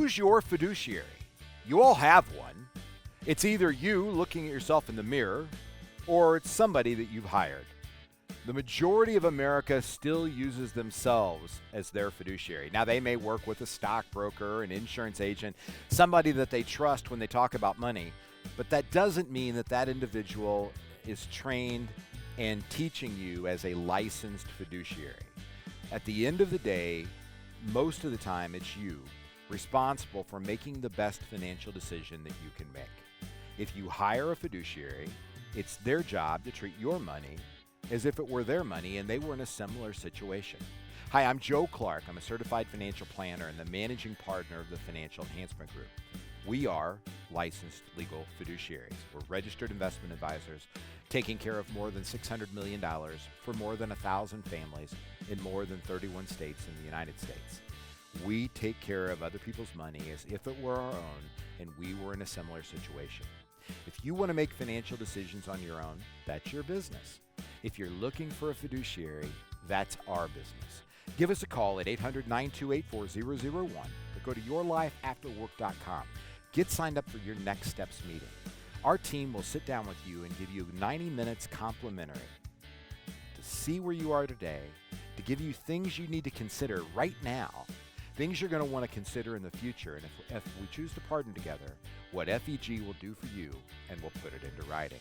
Who's your fiduciary? You all have one. It's either you looking at yourself in the mirror, or it's somebody that you've hired. The majority of America still uses themselves as their fiduciary. Now, they may work with a stockbroker, an insurance agent, somebody that they trust when they talk about money, but that doesn't mean that that individual is trained and teaching you as a licensed fiduciary. At the end of the day, most of the time, it's you responsible for making the best financial decision that you can make. If you hire a fiduciary, it's their job to treat your money as if it were their money and they were in a similar situation. Hi, I'm Joe Clark. I'm a certified financial planner and the managing partner of the Financial Enhancement Group. We are licensed legal fiduciaries. We're registered investment advisors taking care of more than $600 million for more than 1,000 families in more than 31 states in the United States. We take care of other people's money as if it were our own and we were in a similar situation. If you want to make financial decisions on your own, that's your business. If you're looking for a fiduciary, that's our business. Give us a call at 800-928-4001 or go to yourlifeafterwork.com. Get signed up for your Next Steps meeting. Our team will sit down with you and give you 90 minutes complimentary to see where you are today, to give you things you need to consider right now, things you're going to want to consider in the future, and if we choose to partner together, what FEG will do for you, and we'll put it into writing.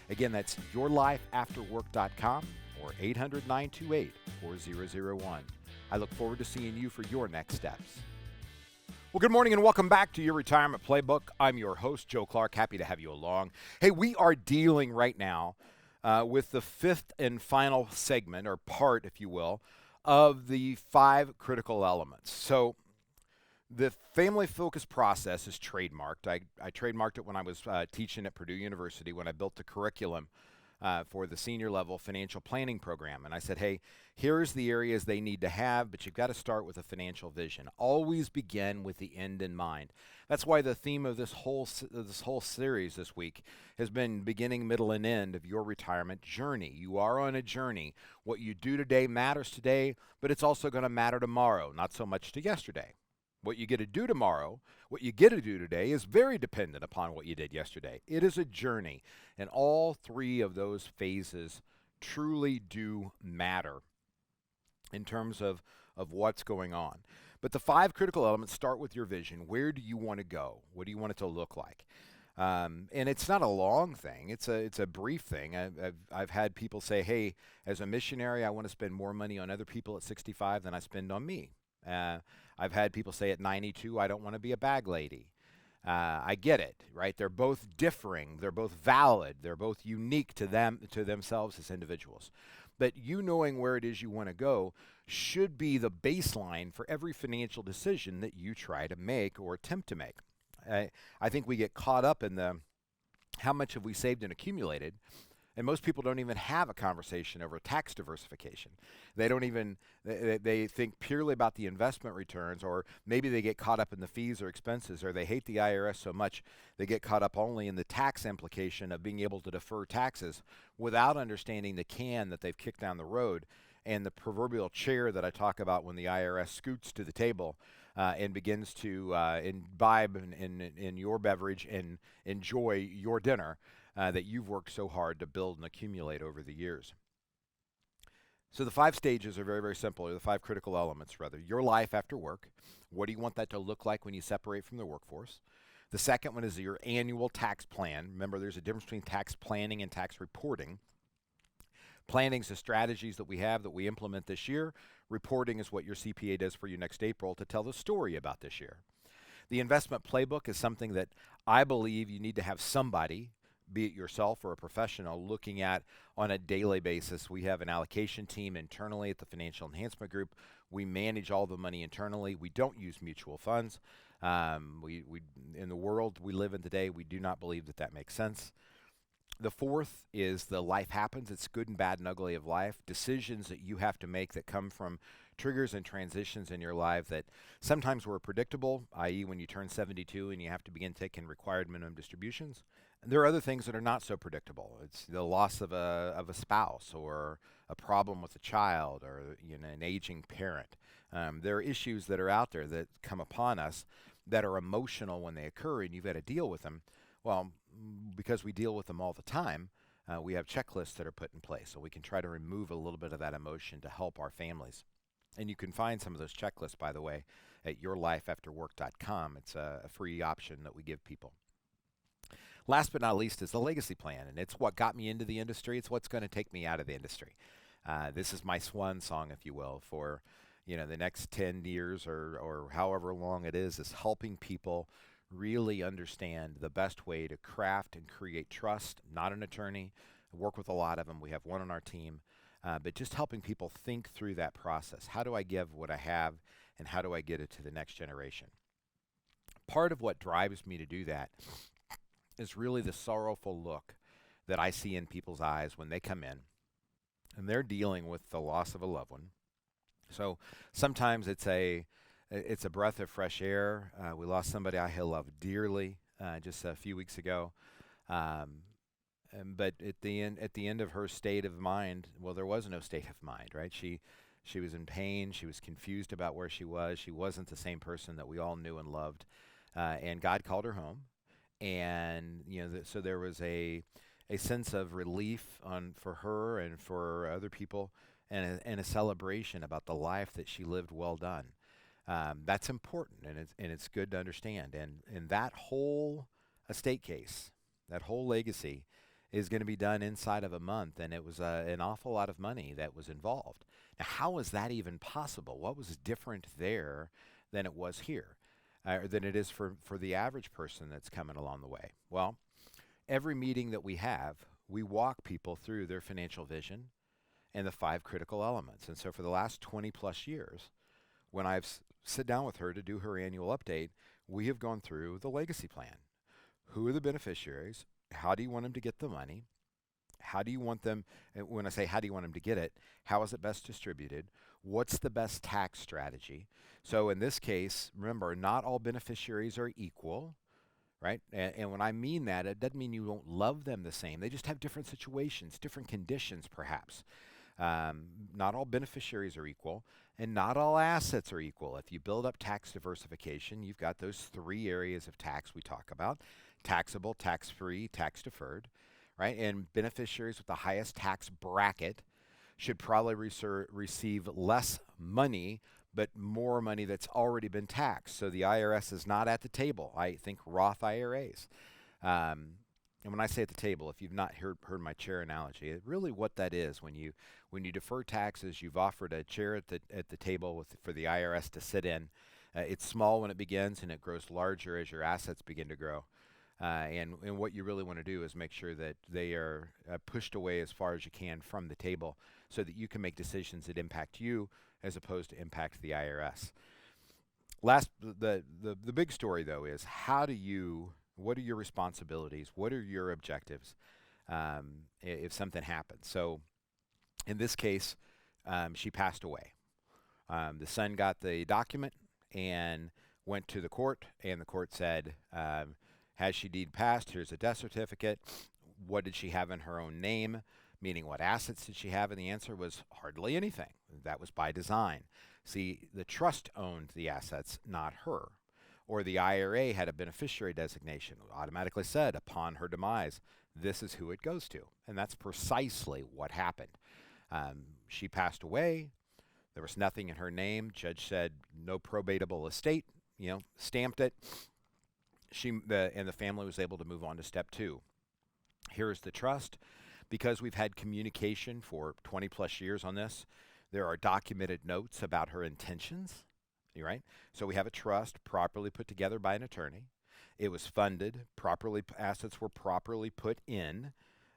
Again, that's yourlifeafterwork.com or 800-928-4001. I look forward to seeing you for your next steps. Well, good morning and welcome back to your Retirement Playbook. I'm your host, Joe Clark. Happy to have you along. Hey, we are dealing right now with the fifth and final segment, or part, if you will, of the 5 critical elements. So the family focus process is trademarked. I trademarked it when I was teaching at Purdue University when I built the curriculum for the senior level financial planning program. And I said, hey, here's the areas they need to have, but you've got to start with a financial vision. Always begin with the end in mind. That's why the theme of this whole series this week has been beginning, middle, and end of your retirement journey. You are on a journey. What you do today matters today, but it's also going to matter tomorrow, not so much to yesterday. What you get to do tomorrow, what you get to do today is very dependent upon what you did yesterday. It is a journey, and all 3 of those phases truly do matter in terms of what's going on. But the 5 critical elements start with your vision. Where do you want to go? What do you want it to look like? And it's not a long thing. It's a brief thing. I've had people say, hey, as a missionary, I want to spend more money on other people at 65 than I spend on me. I've had people say at 92, I don't want to be a bag lady. I get it, right? They're both differing. They're both valid. They're both unique to themselves as individuals. But you knowing where it is you want to go should be the baseline for every financial decision that you try to make or attempt to make. I think we get caught up in the how much have we saved and accumulated, and most people don't even have a conversation over tax diversification. They don't even, they think purely about the investment returns, or maybe they get caught up in the fees or expenses, or they hate the IRS so much they get caught up only in the tax implication of being able to defer taxes without understanding the can that they've kicked down the road and the proverbial chair that I talk about when the IRS scoots to the table and begins to imbibe in your beverage and enjoy your dinner that you've worked so hard to build and accumulate over the years. So the 5 stages are very, very simple, or the 5 critical elements, rather. Your life after work. What do you want that to look like when you separate from the workforce? The second one is your annual tax plan. Remember, there's a difference between tax planning and tax reporting. Planning is the strategies that we have that we implement this year. Reporting is what your CPA does for you next April to tell the story about this year. The investment playbook is something that I believe you need to have somebody, be it yourself or a professional, looking at on a daily basis. We have an allocation team internally at the Financial Enhancement Group. We manage all the money internally. We don't use mutual funds. We in the world we live in today, we do not believe that that makes sense. The 4th is the life happens. It's good and bad and ugly of life. Decisions that you have to make that come from triggers and transitions in your life that sometimes were predictable, i.e. when you turn 72 and you have to begin taking required minimum distributions. And there are other things that are not so predictable. It's the loss of a spouse, or a problem with a child, or an aging parent. There are issues that are out there that come upon us that are emotional when they occur and you've got to deal with them. Well, because we deal with them all the time, we have checklists that are put in place. So we can try to remove a little bit of that emotion to help our families. And you can find some of those checklists, by the way, at yourlifeafterwork.com. It's a free option that we give people. Last but not least is the legacy plan, and it's what got me into the industry. It's what's going to take me out of the industry. This is my swan song, if you will, for the next 10 years or however long it is helping people really understand the best way to craft and create trust. Not an attorney. I work with a lot of them. We have one on our team. But just helping people think through that process. How do I give what I have, and how do I get it to the next generation? Part of what drives me to do that is really the sorrowful look that I see in people's eyes when they come in and they're dealing with the loss of a loved one. So sometimes it's a breath of fresh air. We lost somebody I loved dearly just a few weeks ago. But at the end of her state of mind, well, there was no state of mind, right? She was in pain. She was confused about where she was. She wasn't the same person that we all knew and loved. And God called her home. And, so there was a sense of relief for her and for other people, and a celebration about the life that she lived well done. That's important, and it's good to understand. And that whole estate case, that whole legacy, is going to be done inside of a month, and it was an awful lot of money that was involved. Now, how is that even possible? What was different there than it was here, or than it is for the average person that's coming along the way? Well, every meeting that we have, we walk people through their financial vision and the 5 critical elements. And so for the last 20 plus years, when I've sit down with her to do her annual update, we have gone through the legacy plan. Who are the beneficiaries? How do you want them to get the money? How do you want them, when I say how do you want them to get it, how is it best distributed? What's the best tax strategy? So in this case, remember, not all beneficiaries are equal, right? And when I mean that, it doesn't mean you don't love them the same. They just have different situations, different conditions perhaps. Not all beneficiaries are equal, and not all assets are equal. If you build up tax diversification, you've got those 3 areas of tax we talk about: taxable, tax-free, tax-deferred, right? And beneficiaries with the highest tax bracket should probably receive less money, but more money that's already been taxed. So the IRS is not at the table. I think Roth IRAs. And when I say at the table, if you've not heard my chair analogy, really what that is, when you defer taxes, you've offered a chair at the table for the IRS to sit in. It's small when it begins, and it grows larger as your assets begin to grow. And what you really want to do is make sure that they are pushed away as far as you can from the table, so that you can make decisions that impact you as opposed to impact the IRS. The big story, though, is what are your responsibilities? What are your objectives if something happens? So in this case, she passed away. The son got the document and went to the court, and the court said, has she deed passed? Here's a death certificate. What did she have in her own name? Meaning, what assets did she have? And the answer was hardly anything. That was by design. See, the trust owned the assets, not her. Or the IRA had a beneficiary designation. It automatically said, upon her demise, this is who it goes to. And that's precisely what happened. She passed away. There was nothing in her name. Judge said, no probatable estate, stamped it. And the family was able to move on to step 2. Here's the trust. Because we've had communication for 20 plus years on this, there are documented notes about her intentions, right? So we have a trust properly put together by an attorney. It was funded properly. Assets were properly put in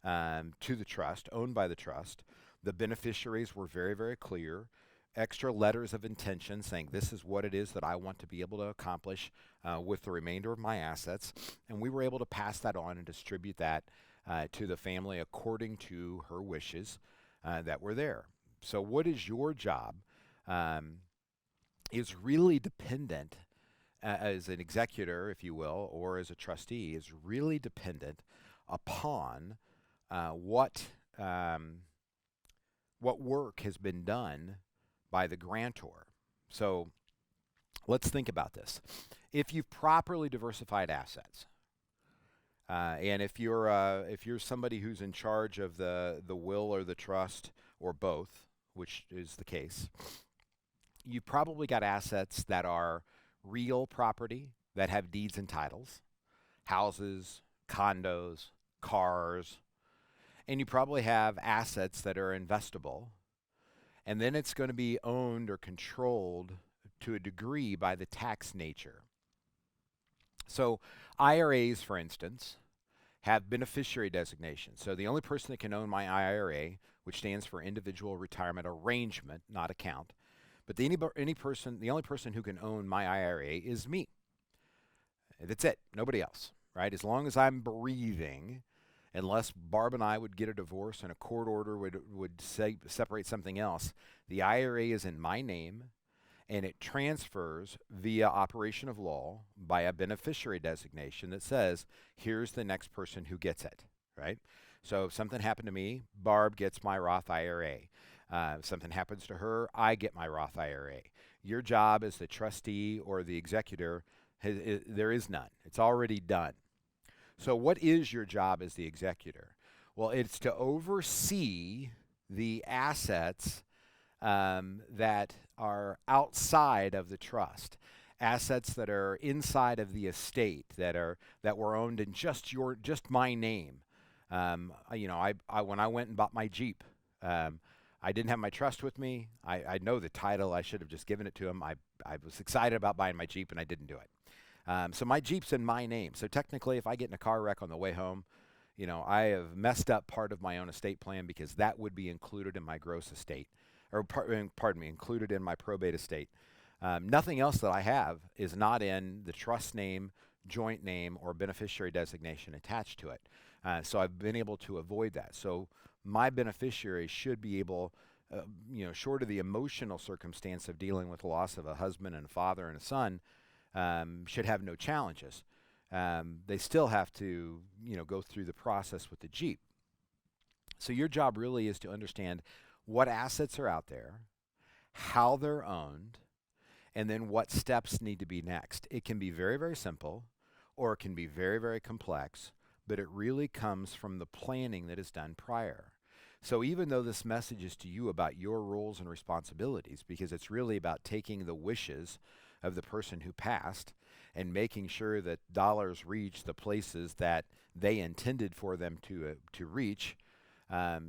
to the trust, owned by the trust. The beneficiaries were very, very clear. Extra letters of intention saying this is what it is that I want to be able to accomplish with the remainder of my assets. And we were able to pass that on and distribute that to the family according to her wishes that were there. So what is your job is really dependent, as an executor, if you will, or as a trustee, is really dependent upon what work has been done by the grantor. So let's think about this. if you've properly diversified assets, and if you're somebody who's in charge of the will or the trust or both, which is the case, you've probably got assets that are real property that have deeds and titles, houses, condos, cars, and you probably have assets that are investable, and then it's going to be owned or controlled to a degree by the tax nature. So IRAs, for instance, have beneficiary designation. So the only person that can own my IRA, which stands for Individual Retirement Arrangement, not account, but the only person who can own my IRA is me. That's it. Nobody else, right? As long as I'm breathing, unless Barb and I would get a divorce and a court order would separate something else, the IRA is in my name, and it transfers via operation of law by a beneficiary designation that says, here's the next person who gets it, right? So if something happened to me, Barb gets my Roth IRA. If something happens to her, I get my Roth IRA. Your job as the trustee or the executor, there is none. It's already done. So what is your job as the executor? Well, it's to oversee the assets that are outside of the trust, assets that are inside of the estate that were owned in just my name. When I went and bought my Jeep, I didn't have my trust with me. I know the title. I should have just given it to him. I was excited about buying my Jeep, and I didn't do it. So my Jeep's in my name. So technically, if I get in a car wreck on the way home, I have messed up part of my own estate plan because that would be included in my gross estate, or included in my probate estate. Nothing else that I have is not in the trust name, joint name, or beneficiary designation attached to it. So I've been able to avoid that. So my beneficiary should be able, short of the emotional circumstance of dealing with the loss of a husband and a father and a son, should have no challenges. They still have to, go through the process with the Jeep. So your job really is to understand what assets are out there, how they're owned, and then what steps need to be next. It can be very, very simple, or it can be very, very complex, but it really comes from the planning that is done prior. So even though this message is to you about your roles and responsibilities, because it's really about taking the wishes of the person who passed and making sure that dollars reach the places that they intended for them to reach,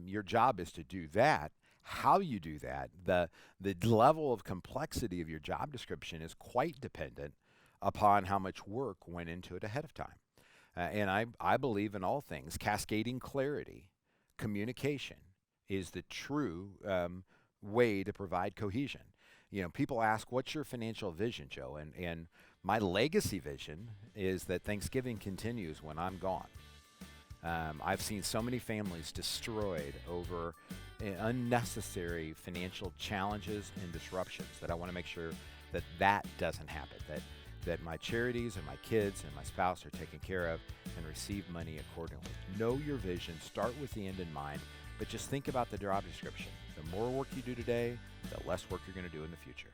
your job is to do that. How you do that, the level of complexity of your job description is quite dependent upon how much work went into it ahead of time. And I believe in all things, cascading clarity, communication is the true way to provide cohesion. People ask, what's your financial vision, Joe? And my legacy vision is that Thanksgiving continues when I'm gone. I've seen so many families destroyed over unnecessary financial challenges and disruptions that I want to make sure that doesn't happen, that my charities and my kids and my spouse are taken care of and receive money accordingly. Know your vision, start with the end in mind, but just think about the job description. The more work you do today, the less work you're going to do in the future.